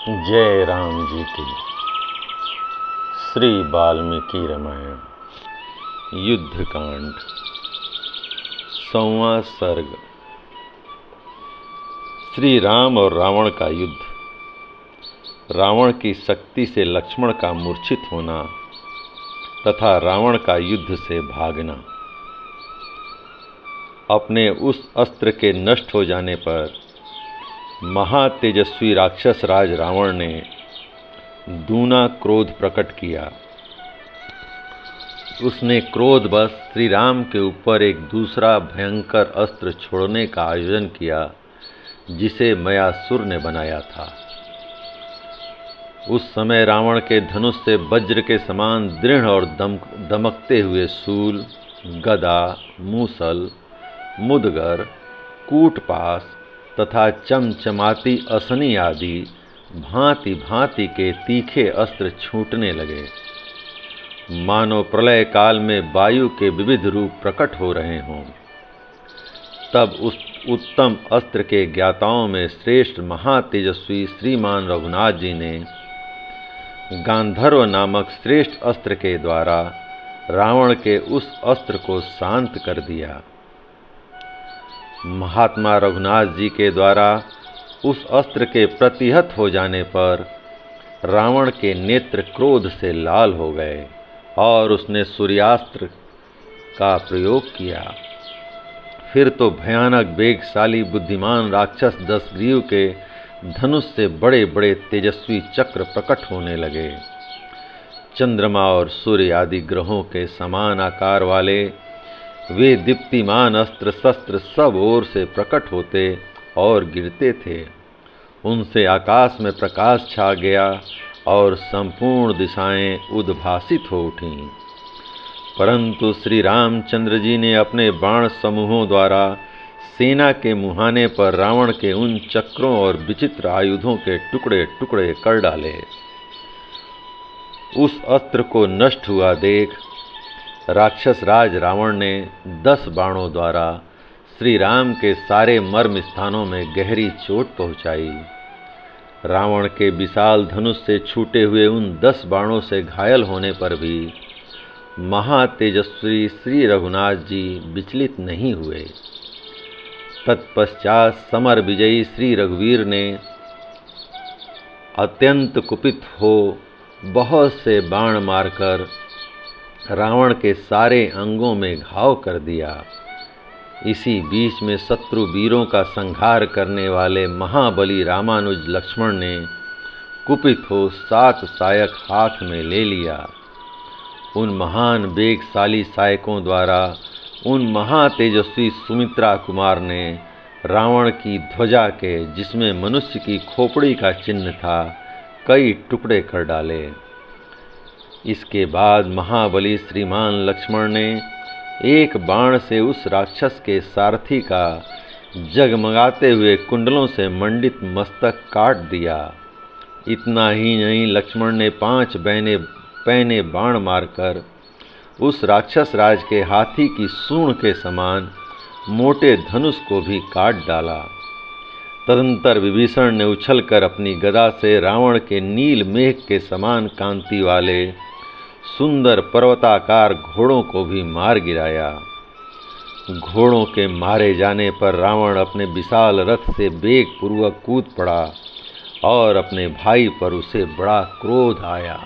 जय राम जी की। श्री वाल्मीकि रामायण युद्धकांड 100वां सर्ग। श्री राम और रावण का युद्ध। रावण की शक्ति से लक्ष्मण का मूर्छित होना तथा रावण का युद्ध से भागना। अपने उस अस्त्र के नष्ट हो जाने पर महातेजस्वी राक्षस राज रावण ने दूना क्रोध प्रकट किया। उसने क्रोधवश श्री राम के ऊपर एक दूसरा भयंकर अस्त्र छोड़ने का आयोजन किया, जिसे मयासुर ने बनाया था। उस समय रावण के धनुष से वज्र के समान दृढ़ और दमकते हुए शूल, गदा, मूसल, मुदगर, कूटपास तथा चमचमाती असनी आदि भांति भांति के तीखे अस्त्र छूटने लगे, मानो प्रलय काल में वायु के विविध रूप प्रकट हो रहे हों। तब उस उत्तम अस्त्र के ज्ञाताओं में श्रेष्ठ महातेजस्वी श्रीमान रघुनाथ जी ने गांधर्व नामक श्रेष्ठ अस्त्र के द्वारा रावण के उस अस्त्र को शांत कर दिया। महात्मा रघुनाथ जी के द्वारा उस अस्त्र के प्रतिहत हो जाने पर रावण के नेत्र क्रोध से लाल हो गए और उसने सूर्यास्त्र का प्रयोग किया। फिर तो भयानक वेगशाली बुद्धिमान राक्षस दशग्रीव के धनुष से बड़े बड़े तेजस्वी चक्र प्रकट होने लगे। चंद्रमा और सूर्य आदि ग्रहों के समान आकार वाले वे दीप्तिमान अस्त्र शस्त्र सब ओर से प्रकट होते और गिरते थे। उनसे आकाश में प्रकाश छा गया और संपूर्ण दिशाएं उद्भासित हो उठीं। परंतु श्री रामचंद्र जी ने अपने बाण समूहों द्वारा सेना के मुहाने पर रावण के उन चक्रों और विचित्र आयुधों के टुकड़े टुकड़े कर डाले। उस अस्त्र को नष्ट हुआ देख राक्षस राज रावण ने 10 बाणों द्वारा श्री राम के सारे मर्म स्थानों में गहरी चोट पहुंचाई। रावण के विशाल धनुष से छूटे हुए उन 10 बाणों से घायल होने पर भी महातेजस्वी श्री रघुनाथ जी विचलित नहीं हुए। तत्पश्चात समर विजयी श्री रघुवीर ने अत्यंत कुपित हो बहुत से बाण मारकर रावण के सारे अंगों में घाव कर दिया। इसी बीच में शत्रु वीरों का संहार करने वाले महाबली रामानुज लक्ष्मण ने कुपित हो 7 सायक हाथ में ले लिया। उन महान वेगशाली सायकों द्वारा उन महातेजस्वी सुमित्रा कुमार ने रावण की ध्वजा के, जिसमें मनुष्य की खोपड़ी का चिन्ह था, कई टुकड़े कर डाले। इसके बाद महाबली श्रीमान लक्ष्मण ने एक बाण से उस राक्षस के सारथी का जगमगाते हुए कुंडलों से मंडित मस्तक काट दिया। इतना ही नहीं, लक्ष्मण ने 5 पैने बाण मारकर उस राक्षस राज के हाथी की सूंड के समान मोटे धनुष को भी काट डाला। तदंतर विभीषण ने उछलकर अपनी गदा से रावण के नील मेघ के समान कांति वाले सुंदर पर्वताकार घोड़ों को भी मार गिराया। घोड़ों के मारे जाने पर रावण अपने विशाल रथ से वेग पूर्वक कूद पड़ा और अपने भाई पर उसे बड़ा क्रोध आया।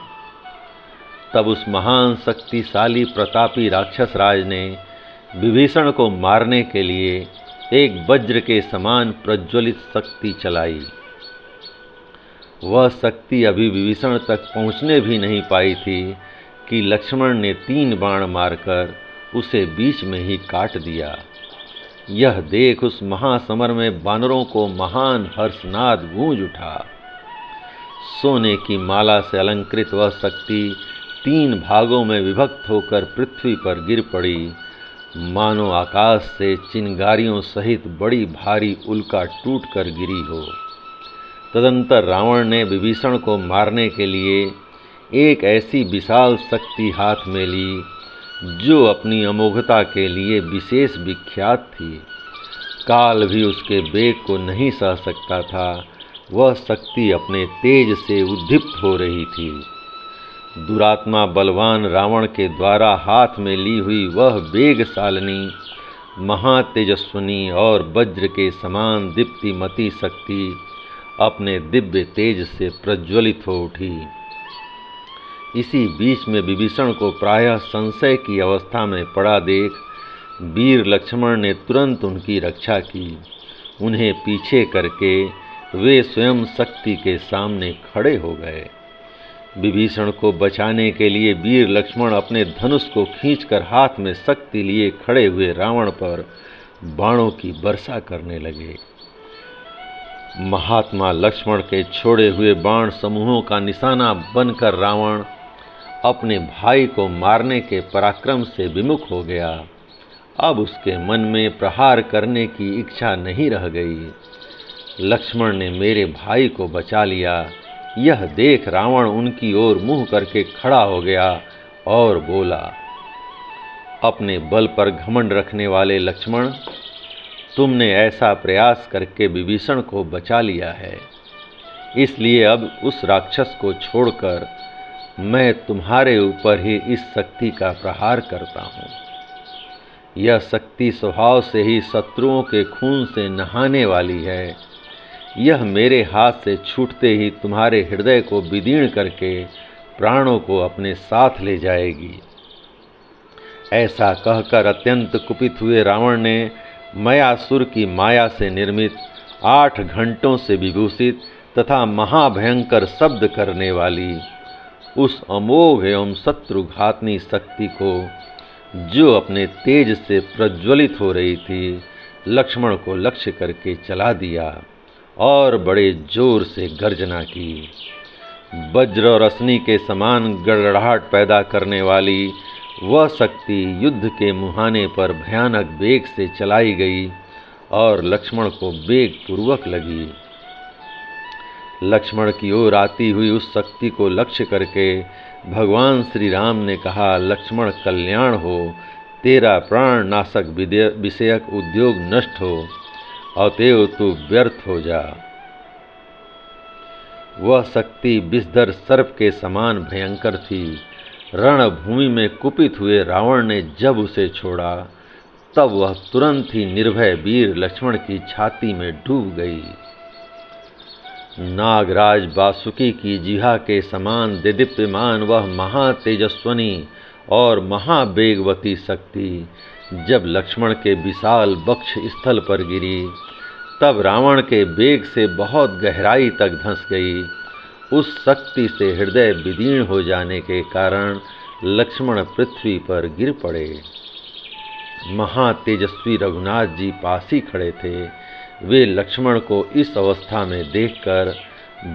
तब उस महान शक्तिशाली प्रतापी राक्षस राज ने विभीषण को मारने के लिए एक वज्र के समान प्रज्वलित शक्ति चलाई। वह शक्ति अभी विभीषण तक पहुँचने भी नहीं पाई थी कि लक्ष्मण ने 3 बाण मारकर उसे बीच में ही काट दिया। यह देख उस महासमर में वानरों को महान हर्षनाद गूंज उठा। सोने की माला से अलंकृत वह शक्ति 3 भागों में विभक्त होकर पृथ्वी पर गिर पड़ी, मानो आकाश से चिंगारियों सहित बड़ी भारी उल्का टूटकर गिरी हो। तदंतर रावण ने विभीषण को मारने के लिए एक ऐसी विशाल शक्ति हाथ में ली, जो अपनी अमोघता के लिए विशेष विख्यात थी। काल भी उसके वेग को नहीं सह सकता था, वह शक्ति अपने तेज से उद्दीप्त हो रही थी। दुरात्मा बलवान रावण के द्वारा हाथ में ली हुई वह वेगशालिनी, महातेजस्विनी और वज्र के समान दीप्तिमती शक्ति अपने दिव्य तेज से प्रज्वलित हो उठी। इसी बीच में विभीषण को प्रायः संशय की अवस्था में पड़ा देख वीर लक्ष्मण ने तुरंत उनकी रक्षा की। उन्हें पीछे करके वे स्वयं शक्ति के सामने खड़े हो गए। विभीषण को बचाने के लिए वीर लक्ष्मण अपने धनुष को खींचकर हाथ में शक्ति लिए खड़े हुए रावण पर बाणों की वर्षा करने लगे। महात्मा लक्ष्मण के छोड़े हुए बाण समूहों का निशाना बनकर रावण अपने भाई को मारने के पराक्रम से विमुख हो गया। अब उसके मन में प्रहार करने की इच्छा नहीं रह गई। लक्ष्मण ने मेरे भाई को बचा लिया, यह देख रावण उनकी ओर मुंह करके खड़ा हो गया और बोला, अपने बल पर घमंड रखने वाले लक्ष्मण, तुमने ऐसा प्रयास करके विभीषण को बचा लिया है, इसलिए अब उस राक्षस को छोड़कर मैं तुम्हारे ऊपर ही इस शक्ति का प्रहार करता हूँ। यह शक्ति स्वभाव से ही शत्रुओं के खून से नहाने वाली है। यह मेरे हाथ से छूटते ही तुम्हारे हृदय को विदीर्ण करके प्राणों को अपने साथ ले जाएगी। ऐसा कहकर अत्यंत कुपित हुए रावण ने मयासुर की माया से निर्मित 8 घंटों से विभूषित तथा महाभयंकर शब्द करने वाली उस अमोघ एवं शत्रुघातनी शक्ति को, जो अपने तेज से प्रज्वलित हो रही थी, लक्ष्मण को लक्ष्य करके चला दिया और बड़े जोर से गर्जना की। वज्र और अश्नि के समान गड़गड़ाहट पैदा करने वाली वह शक्ति युद्ध के मुहाने पर भयानक वेग से चलाई गई और लक्ष्मण को वेग पूर्वक लगी। लक्ष्मण की ओर आती हुई उस शक्ति को लक्ष्य करके भगवान श्री राम ने कहा, लक्ष्मण कल्याण हो, तेरा प्राण नाशक विषयक उद्योग नष्ट हो, अतएव तू व्यर्थ हो जा। वह शक्ति विषधर सर्प के समान भयंकर थी। रणभूमि में कुपित हुए रावण ने जब उसे छोड़ा, तब वह तुरंत ही निर्भय वीर लक्ष्मण की छाती में डूब गई। नागराज वासुकी की जिह्वा के समान देदीप्यमान वह महातेजस्विनी और महावेगवती शक्ति जब लक्ष्मण के विशाल वक्ष स्थल पर गिरी, तब रावण के वेग से बहुत गहराई तक धंस गई। उस शक्ति से हृदय विदीर्ण हो जाने के कारण लक्ष्मण पृथ्वी पर गिर पड़े। महातेजस्वी रघुनाथ जी पास ही खड़े थे। वे लक्ष्मण को इस अवस्था में देखकर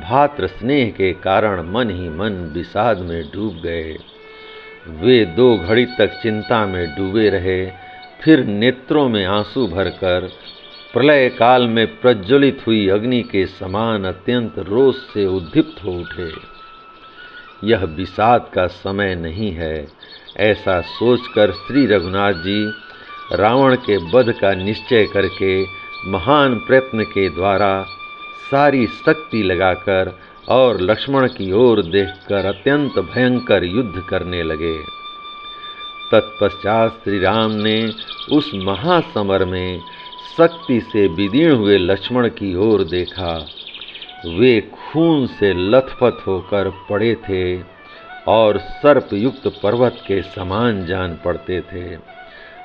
भातृ स्नेह के कारण मन ही मन विषाद में डूब गए। वे 2 घड़ी तक चिंता में डूबे रहे, फिर नेत्रों में आंसू भरकर प्रलय काल में प्रज्वलित हुई अग्नि के समान अत्यंत रोष से उद्दीप्त हो उठे। यह विषाद का समय नहीं है, ऐसा सोचकर श्री रघुनाथ जी रावण के वध का निश्चय करके महान प्रयत्न के द्वारा सारी शक्ति लगाकर और लक्ष्मण की ओर देखकर अत्यंत भयंकर युद्ध करने लगे। तत्पश्चात श्री राम ने उस महासमर में शक्ति से विदीर्ण हुए लक्ष्मण की ओर देखा। वे खून से लथपथ होकर पड़े थे और सर्पयुक्त पर्वत के समान जान पड़ते थे।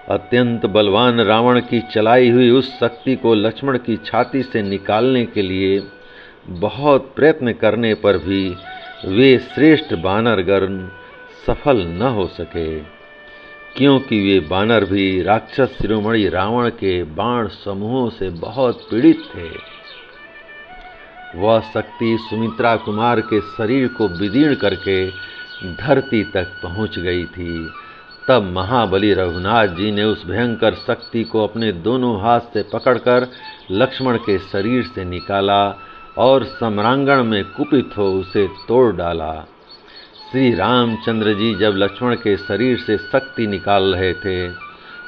अत्यंत बलवान रावण की चलाई हुई उस शक्ति को लक्ष्मण की छाती से निकालने के लिए बहुत प्रयत्न करने पर भी वे श्रेष्ठ बानरगण सफल न हो सके, क्योंकि वे बानर भी राक्षस शिरोमणि रावण के बाण समूहों से बहुत पीड़ित थे। वह शक्ति सुमित्रा कुमार के शरीर को विदीर्ण करके धरती तक पहुंच गई थी। तब महाबली रघुनाथ जी ने उस भयंकर शक्ति को अपने दोनों हाथ से पकड़कर लक्ष्मण के शरीर से निकाला और सम्रांगण में कुपित हो उसे तोड़ डाला। श्री रामचंद्र जी जब लक्ष्मण के शरीर से शक्ति निकाल रहे थे,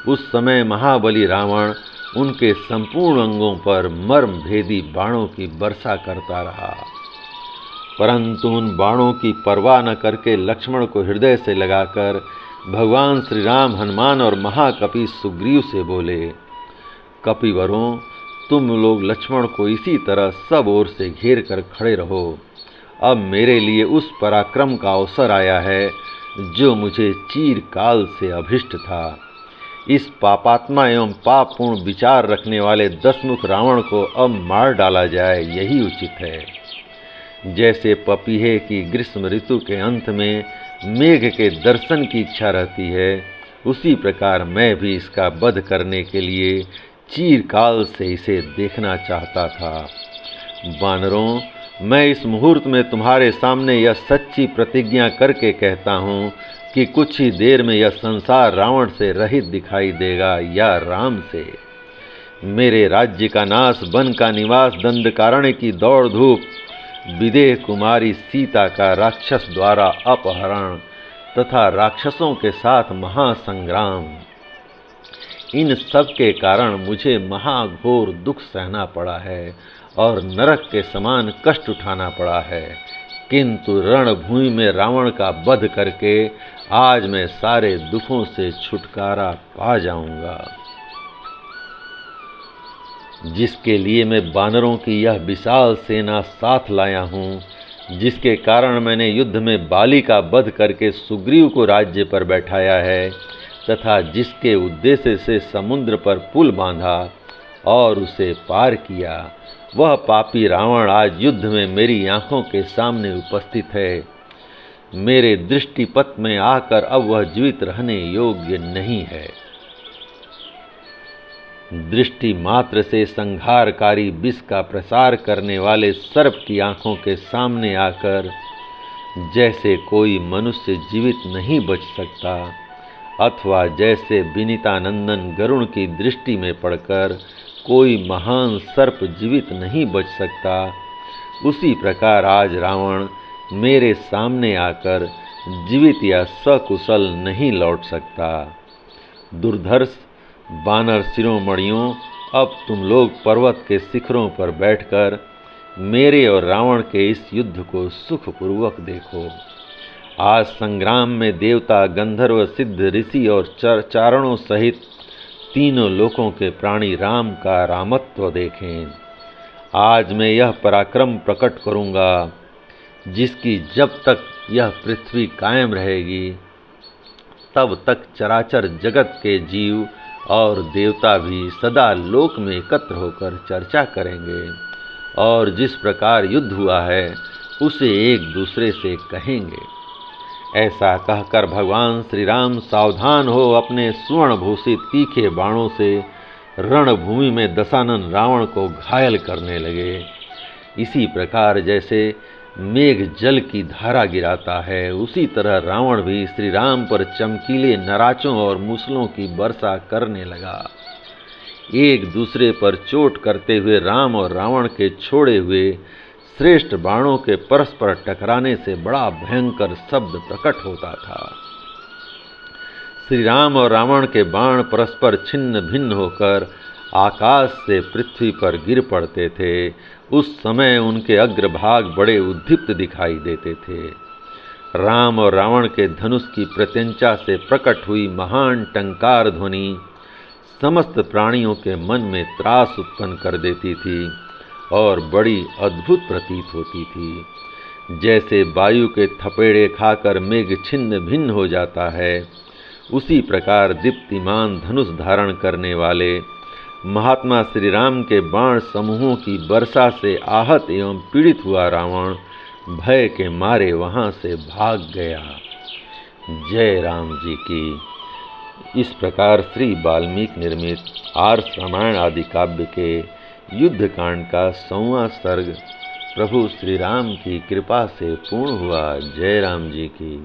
उस समय महाबली रावण उनके संपूर्ण अंगों पर मर्म भेदी बाणों की वर्षा करता रहा, परंतु उन बाणों की परवाह न करके लक्ष्मण को हृदय से लगाकर भगवान श्री राम हनुमान और महाकपि सुग्रीव से बोले, कपिवरों, तुम लोग लक्ष्मण को इसी तरह सब ओर से घेर कर खड़े रहो। अब मेरे लिए उस पराक्रम का अवसर आया है जो मुझे चीरकाल से अभिष्ट था। इस पापात्मा एवं पापपूर्ण विचार रखने वाले दसमुख रावण को अब मार डाला जाए, यही उचित है। जैसे पपीहे की ग्रीष्म ऋतु के अंत में मेघ के दर्शन की इच्छा रहती है, उसी प्रकार मैं भी इसका वध करने के लिए चीरकाल से इसे देखना चाहता था। वानरों, मैं इस मुहूर्त में तुम्हारे सामने यह सच्ची प्रतिज्ञा करके कहता हूँ कि कुछ ही देर में यह संसार रावण से रहित दिखाई देगा या राम से। मेरे राज्य का नाश, वन का निवास, दंडकारण्य की दौड़ धूप, विदेह कुमारी सीता का राक्षस द्वारा अपहरण तथा राक्षसों के साथ महासंग्राम, इन सब के कारण मुझे महाघोर दुख सहना पड़ा है और नरक के समान कष्ट उठाना पड़ा है, किंतु रणभूमि में रावण का वध करके आज मैं सारे दुखों से छुटकारा पा जाऊंगा। जिसके लिए मैं वानरों की यह विशाल सेना साथ लाया हूँ, जिसके कारण मैंने युद्ध में बाली का वध करके सुग्रीव को राज्य पर बैठाया है तथा जिसके उद्देश्य से समुद्र पर पुल बांधा और उसे पार किया, वह पापी रावण आज युद्ध में मेरी आंखों के सामने उपस्थित है। मेरे दृष्टिपथ में आकर अब वह जीवित रहने योग्य नहीं है। दृष्टि मात्र से संहारकारी विष का प्रसार करने वाले सर्प की आंखों के सामने आकर जैसे कोई मनुष्य जीवित नहीं बच सकता, अथवा जैसे विनीतानंदन गरुण की दृष्टि में पड़कर कोई महान सर्प जीवित नहीं बच सकता, उसी प्रकार आज रावण मेरे सामने आकर जीवित या सकुशल नहीं लौट सकता। दुर्धर्ष वानर शिरोमणियों, अब तुम लोग पर्वत के शिखरों पर बैठकर मेरे और रावण के इस युद्ध को सुखपूर्वक देखो। आज संग्राम में देवता, गंधर्व, सिद्ध, ऋषि और चारणों सहित तीनों लोकों के प्राणी राम का रामत्व देखें। आज मैं यह पराक्रम प्रकट करूंगा जिसकी जब तक यह पृथ्वी कायम रहेगी तब तक चराचर जगत के जीव और देवता भी सदा लोक में एकत्र होकर चर्चा करेंगे और जिस प्रकार युद्ध हुआ है उसे एक दूसरे से कहेंगे। ऐसा कहकर भगवान श्री राम सावधान हो अपने स्वर्ण भूषित तीखे बाणों से रणभूमि में दशानन रावण को घायल करने लगे। इसी प्रकार जैसे मेघ जल की धारा गिराता है, उसी तरह रावण भी श्री राम पर चमकीले नराचों और मूसलों की वर्षा करने लगा। एक दूसरे पर चोट करते हुए राम और रावण के छोड़े हुए श्रेष्ठ बाणों के परस्पर टकराने से बड़ा भयंकर शब्द प्रकट होता था। श्री राम और रावण के बाण परस्पर छिन्न भिन्न होकर आकाश से पृथ्वी पर गिर पड़ते थे। उस समय उनके अग्रभाग बड़े उद्दीप्त दिखाई देते थे। राम और रावण के धनुष की प्रत्यंचा से प्रकट हुई महान टंकार ध्वनि समस्त प्राणियों के मन में त्रास उत्पन्न कर देती थी और बड़ी अद्भुत प्रतीत होती थी। जैसे वायु के थपेड़े खाकर मेघ छिन्न भिन्न हो जाता है, उसी प्रकार दीप्तिमान धनुष धारण करने वाले महात्मा श्री राम के बाण समूहों की वर्षा से आहत एवं पीड़ित हुआ रावण भय के मारे वहां से भाग गया। जय राम जी की। इस प्रकार श्री वाल्मीकि निर्मित आर्ष रामायण आदि काव्य के युद्ध कांड का 100वां सर्ग प्रभु श्री राम की कृपा से पूर्ण हुआ। जय राम जी की।